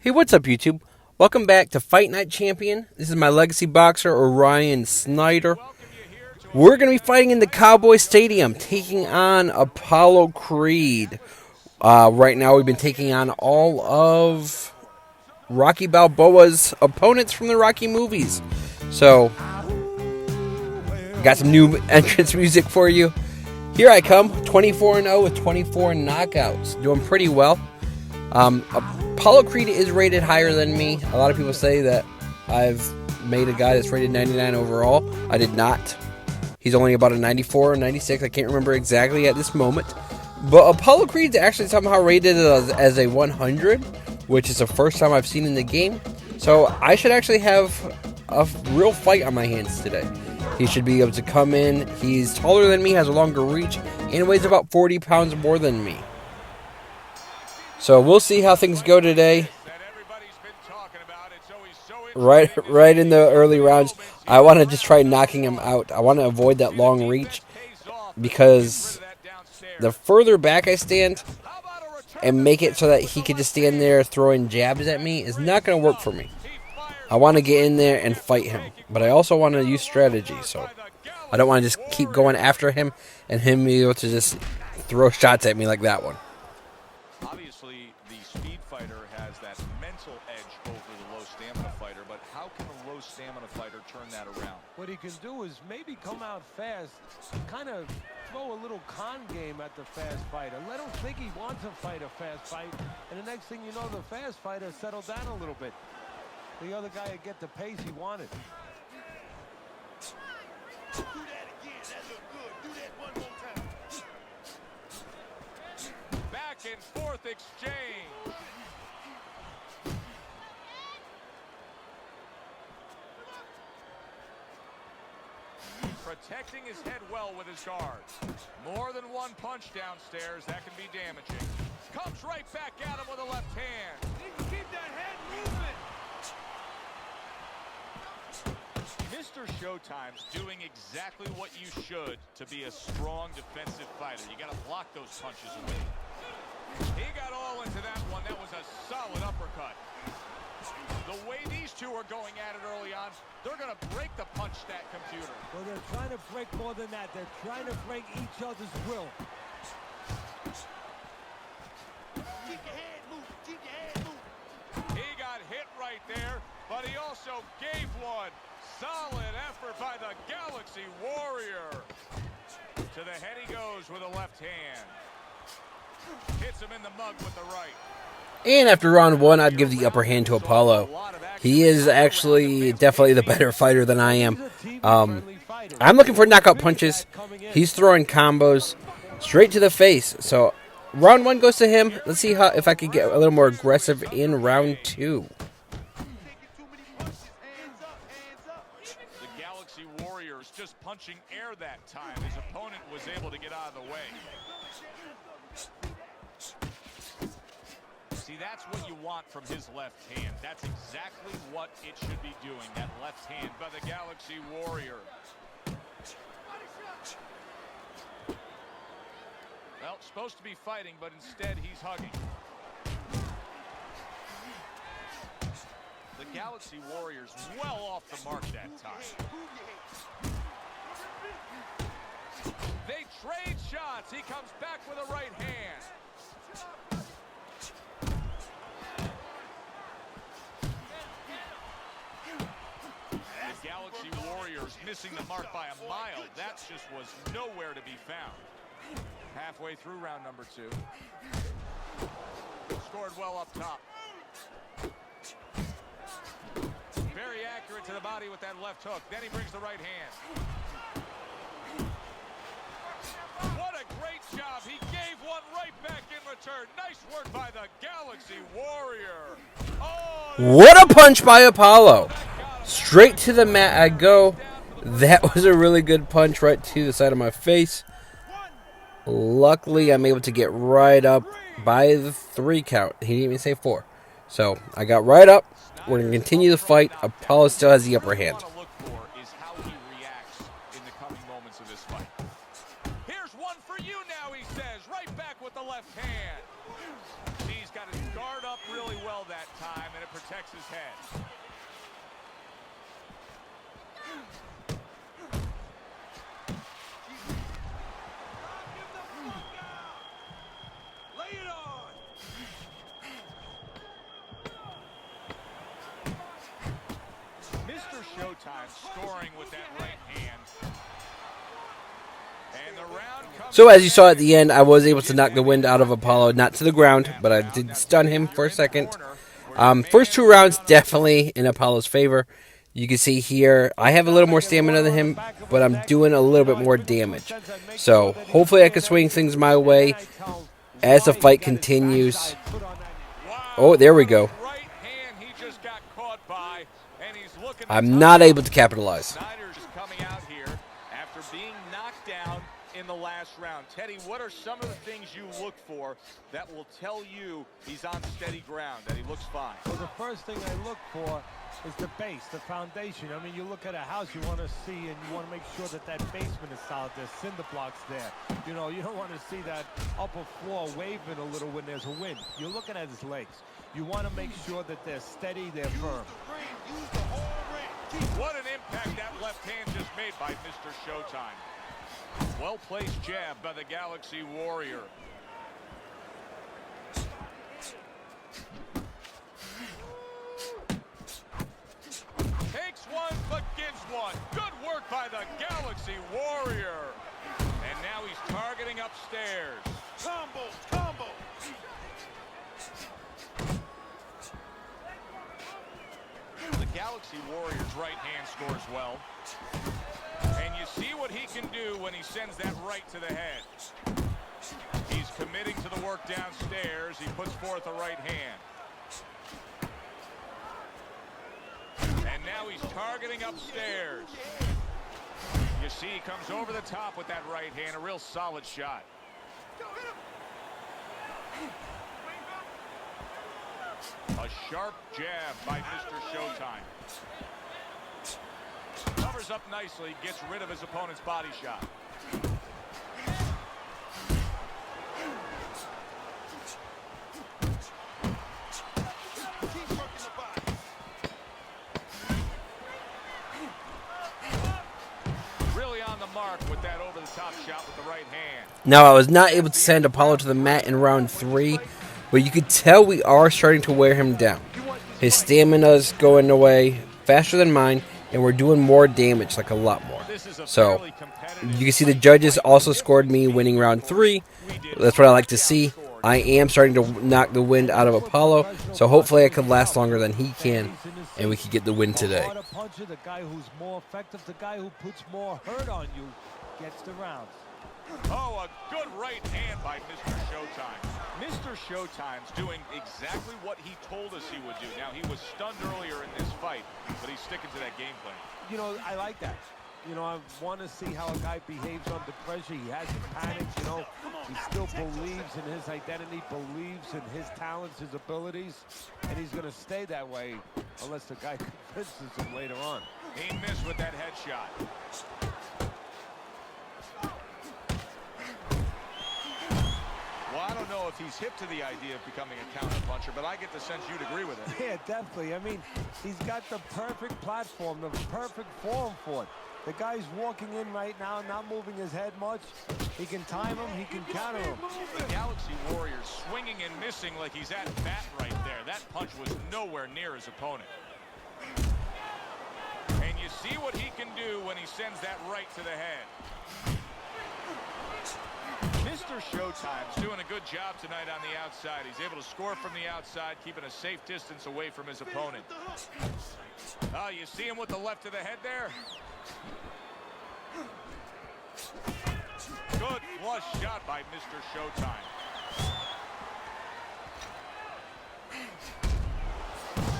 Hey, what's up, YouTube? Welcome back to Fight Night Champion. This is my legacy boxer, Orion Snyder. We're going to be fighting in the Cowboy Stadium, taking on Apollo Creed. Right now, we've been taking on all of Rocky Balboa's opponents from the Rocky movies. So, got some new entrance music for you. Here I come, 24-0 with 24 knockouts. Doing pretty well. Apollo Creed is rated higher than me. A lot of people say that I've made a guy that's rated 99 overall. I did not. He's only about a 94 or 96. I can't remember exactly at this moment. But Apollo Creed's actually somehow rated as a 100, which is the first time I've seen in the game. So I should actually have a real fight on my hands today. He should be able to come in. He's taller than me, has a longer reach, and weighs about 40 pounds more than me. So we'll see how things go today. Right in the early rounds, I want to just try knocking him out. I want to avoid that long reach because the further back I stand and make it so that he could just stand there throwing jabs at me is not going to work for me. I want to get in there and fight him, but I also want to use strategy. So I don't want to just keep going after him and him be able to just throw shots at me like that one. Obviously, the speed fighter has that mental edge over the low stamina fighter, but how can a low stamina fighter turn that around? What he can do is maybe come out fast, kind of throw a little con game at the fast fighter. Let him think he wants to fight a fast fight, and the next thing you know, the fast fighter settled down a little bit. The other guy would get the pace he wanted. Do that again. That looked good. Do that one more time. Back and forth exchange. Protecting his head well with his guards. More than one punch downstairs, that can be damaging. Comes right back at him with a left hand. Keep that head moving. Mr. Showtime's doing exactly what you should to be a strong defensive fighter. You got to block those punches away. He got all into that one. That was a solid uppercut. The way these two are going at it early on, they're going to break the punch stat computer. Well, they're trying to break more than that. They're trying to break each other's will. Keep your head moving. Keep your head moving. He got hit right there, but he also gave one. Solid effort by the Galaxy Warrior. To the head he goes with a left hand. Hits him in the mug with the right. And after round one, I'd give the upper hand to Apollo. He is actually definitely the better fighter than I am. I'm looking for knockout punches. He's throwing combos straight to the face. So round one goes to him. Let's see if I can get a little more aggressive in round two. The Galaxy Warriors just punching air that time. His opponent was able to get out of the way. See, that's what you want from his left hand. That's exactly what it should be doing, that left hand by the Galaxy Warrior. Well, supposed to be fighting, but instead he's hugging. The Galaxy Warriors well off the mark that time. They trade shots. He comes back with a right hand. The Galaxy Warriors missing the mark by a mile. That just was nowhere to be found. Halfway through round number two. Scored well up top. Very accurate to the body with that left hook. Then he brings the right hand. What a great job. He gave one right back in return. Nice work by the Galaxy Warrior. Oh, What a punch by Apollo. Straight to the mat I go. That was a really good punch right to the side of my face. Luckily, I'm able to get right up by the 3 count. He didn't even say 4. So, I got right up. We're going to continue the fight. Apollo still has the upper hand. What I look for is how he reacts in the coming moments of this fight. Here's one for you now, he says. Right back with the left hand. He's got his guard up really well that time. time, and it protects his head. Lay it on. Mr. Showtime scoring with that right hand. And the round comes. So as you saw at the end, I was able to knock the wind out of Apollo, not to the ground, but I did stun him for a second. First 2 rounds definitely in Apollo's favor. You can see here, I have a little more stamina than him, but I'm doing a little bit more damage. So hopefully I can swing things my way as the fight continues. Oh, there we go. Right hand he just got caught by, and he's looking. I'm not able to capitalize. Snyder's coming out here after being knocked down in the last round. Teddy, what are some of the things you look for that will tell you he's on steady ground, that he looks fine? Well, the first thing I look for is the base, the foundation. I mean, you look at a house, you want to see and you want to make sure that that basement is solid. There's cinder blocks there. You know, you don't want to see that upper floor waving a little when there's a wind. You're looking at his legs. You want to make sure that they're steady, they're firm. Use the whole ring. What an impact that left hand just made by Mr. Showtime. Well-placed jab by the Galaxy Warrior. Takes one, but gives one. Good work by the Galaxy Warrior. And now he's targeting upstairs. Combo, combo. The Galaxy Warrior's right hand scores well. And you see what he can do when he sends that right to the head. He's committing to the work downstairs. He puts forth a right hand. And now he's targeting upstairs. You see he comes over the top with that right hand. A real solid shot. A sharp jab by Mr. Showtime. Covers up nicely, gets rid of his opponent's body shot. Keep working the body. Really on the mark with that over-the-top shot with the right hand. Now, I was not able to send Apollo to the mat in round 3, but you could tell we are starting to wear him down. His stamina's going away faster than mine, and we're doing more damage, like a lot more. So, you can see the judges also scored me winning round 3. That's what I like to see. I am starting to knock the wind out of Apollo, so hopefully I can last longer than he can, and we can get the win today. The puncher, the guy who's more effective, the guy who puts more hurt on you, gets the rounds. Oh, a good right hand by Mr. Showtime. Mr. Showtime's doing exactly what he told us he would do. Now, he was stunned earlier in this fight, but he's sticking to that game plan. You know, I like that. You know, I want to see how a guy behaves under pressure. He hasn't panicked, you know. He still believes in his identity, believes in his talents, his abilities, and he's going to stay that way unless the guy convinces him later on. He missed with that headshot. Well, I don't know if he's hip to the idea of becoming a counter puncher, but I get the sense you'd agree with it. Yeah, definitely. I mean, he's got the perfect platform, the perfect form for it. The guy's walking in right now, not moving his head much. He can time him, he can counter him. The Galaxy Warrior swinging and missing like he's at bat right there. That punch was nowhere near his opponent. And you see what he can do when he sends that right to the head. Mr. Showtime's doing a good job tonight on the outside. He's able to score from the outside, keeping a safe distance away from his opponent. Oh, you see him with the left of the head there? Good flush shot by Mr. Showtime.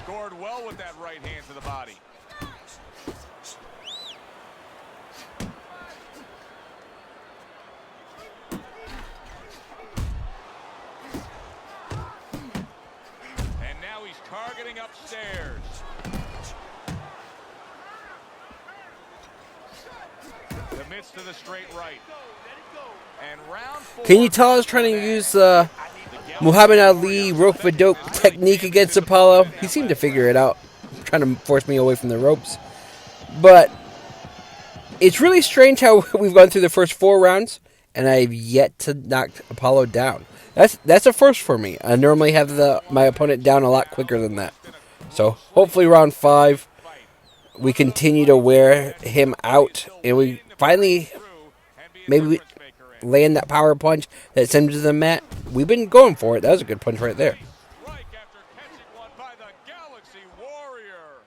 Scored well with that right hand to the body. And now he's targeting upstairs. Commits to the straight right. And round 4. Can you tell I was trying to use the Muhammad Ali rope-a-dope technique against Apollo. He seemed to figure it out, trying to force me away from the ropes. But it's really strange how we've gone through the first 4 rounds, and I've yet to knock Apollo down. That's a first for me. I normally have my opponent down a lot quicker than that. So hopefully round 5, we continue to wear him out, and we finally maybe land that power punch that sends him to the mat. We've been going for it. That was a good punch right there. Strike after catching one by the Galaxy Warrior.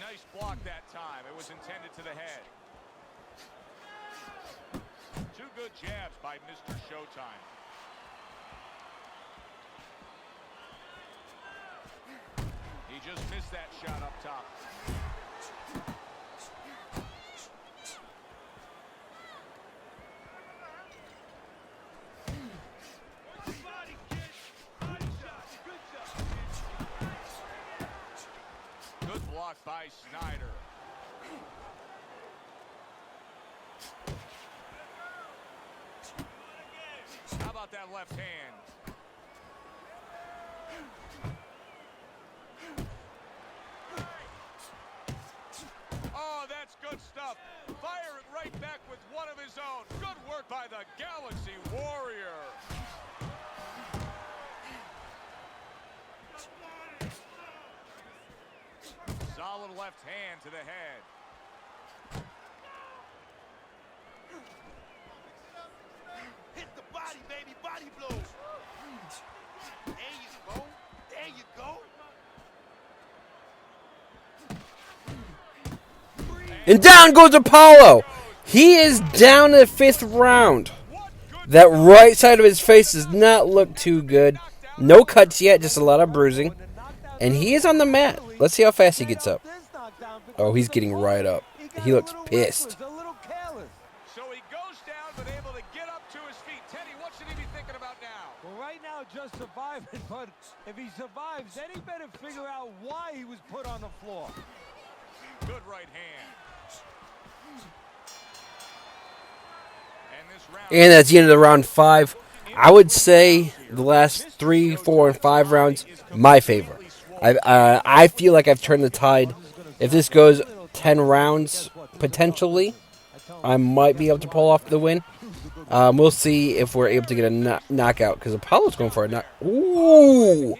Nice block that time. It was intended to the head. 2 good jabs by Mr. Showtime. He just missed that shot up top. Good block by Snyder. How about that left hand? Oh, that's good stuff. Firing right back with one of his own. Good work by the Galaxy Warrior. Solid left hand to the head. Hit the body, baby. Body blow. There you go. There you go. And down goes Apollo. He is down in the 5th round. That right side of his face does not look too good. No cuts yet, just a lot of bruising. And he is on the mat. Let's see how fast he gets up. Oh, he's getting right up. He looks pissed. So he goes down, but able to get up to his feet. Teddy, what should he be thinking about now? Well, right now, just surviving. But if he survives, then he better figure out why he was put on the floor. Good right hand. And this round. And that's the end of the round 5. I would say the last 3, 4, and 5 rounds, my favorite. I feel like I've turned the tide. If this goes 10 rounds, potentially, I might be able to pull off the win. We'll see if we're able to get a knockout, because Apollo's going for a knock. Ooh!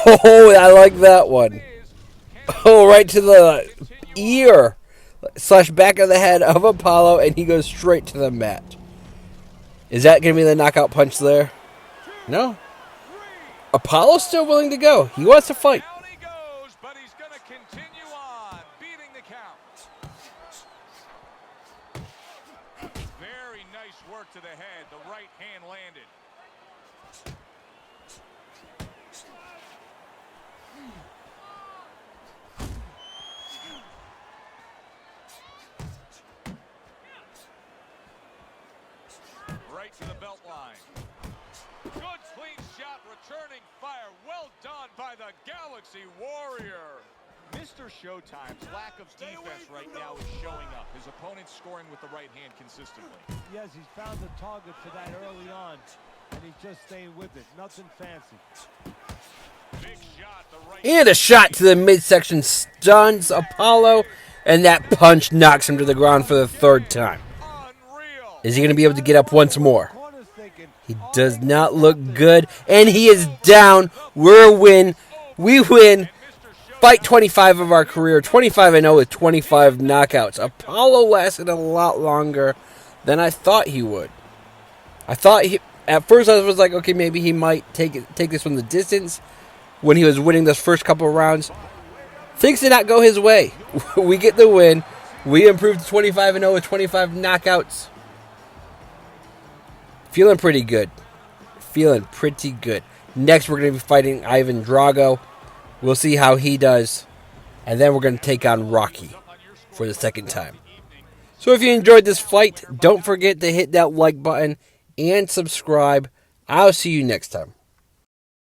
Oh, I like that one. Oh, right to the ear / back of the head of Apollo, and he goes straight to the mat. Is that going to be the knockout punch there? No. Apollo's still willing to go. He wants to fight. Down he goes, but he's going to continue on, beating the count. Very nice work to the head. The right hand landed. Right to the belt line. Good clean shot, returning fire. Well done by the Galaxy Warrior. Mr. Showtime's lack of defense right now is showing up. His opponent's scoring with the right hand consistently. Yes, he's found the target for that early on, and he's just staying with it. Nothing fancy. Big shot, the right. And a shot to the midsection stuns Apollo, and that punch knocks him to the ground for the 3rd time. Unreal. Is he going to be able to get up once more? Corner's thinking, He does not look good, and he is down. We're a win. We win. Fight 25 of our career, 25-0 with 25 knockouts. Apollo lasted a lot longer than I thought he would. At first I was like, okay, maybe he might take this from the distance when he was winning those first couple of rounds. Things did not go his way. We get the win. We improved to 25-0 with 25 knockouts. Feeling pretty good. Next, we're going to be fighting Ivan Drago. We'll see how he does. And then we're going to take on Rocky for the 2nd time. So if you enjoyed this fight, don't forget to hit that like button and subscribe. I'll see you next time.